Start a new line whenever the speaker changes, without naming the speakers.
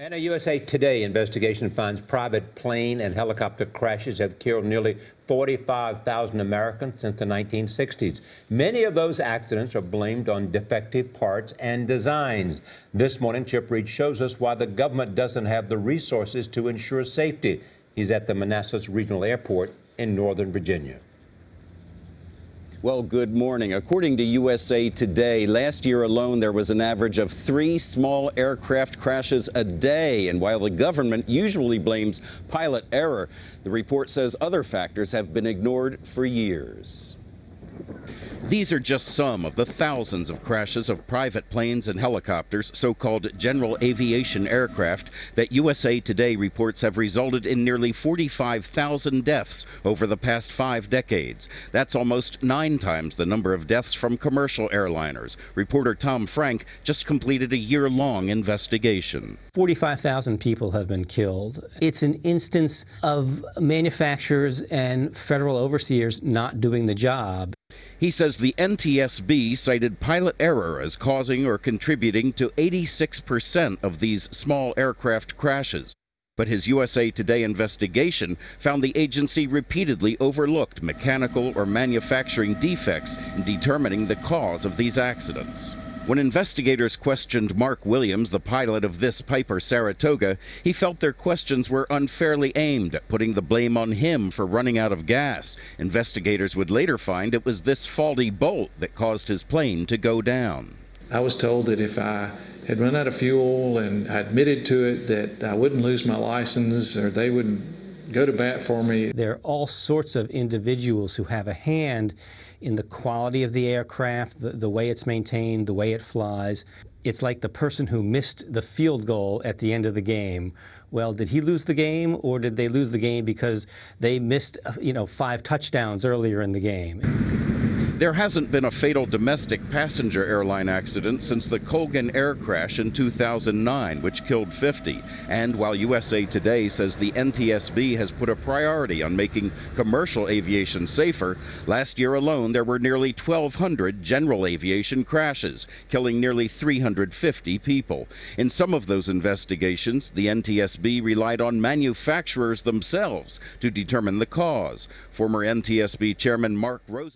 And a USA Today investigation finds private plane and helicopter crashes have killed nearly 45,000 Americans since the 1960s. Many of those accidents are blamed on defective parts and designs. This morning, Chip Reid shows us why the government doesn't have the resources to ensure safety. He's at the Manassas Regional Airport in Northern Virginia.
Well, good morning. According to USA Today, last year alone there was an average of 3 small aircraft crashes a day. And while the government usually blames pilot error, the report says other factors have been ignored for years. These are just some of the thousands of crashes of private planes and helicopters, so-called general aviation aircraft, that USA Today reports have resulted in nearly 45,000 deaths over the past 5 decades. That's almost 9 times the number of deaths from commercial airliners. Reporter Tom Frank just completed a year-long investigation.
45,000 people have been killed. It's an instance of manufacturers and federal overseers not doing the job.
He says the NTSB cited pilot error as causing or contributing to 86% of these small aircraft crashes. But his USA Today investigation found the agency repeatedly overlooked mechanical or manufacturing defects in determining the cause of these accidents. When investigators questioned Mark Williams, the pilot of this Piper Saratoga, he felt their questions were unfairly aimed at putting the blame on him for running out of gas. Investigators would later find it was this faulty bolt that caused his plane to go down.
I was told that if I had run out of fuel and I admitted to it, that I wouldn't lose my license or they would go to bat for me.
There are all sorts of individuals who have a hand in the quality of the aircraft, the way it's maintained, the way it flies. It's like the person who missed the field goal at the end of the game. Well, did he lose the game, or did they lose the game because they missed, 5 touchdowns earlier in the game?
There hasn't been a fatal domestic passenger airline accident since the Colgan air crash in 2009, which killed 50. And while USA Today says the NTSB has put a priority on making commercial aviation safer, last year alone there were nearly 1,200 general aviation crashes, killing nearly 350 people. In some of those investigations, the NTSB relied on manufacturers themselves to determine the cause. Former NTSB Chairman Mark Rosen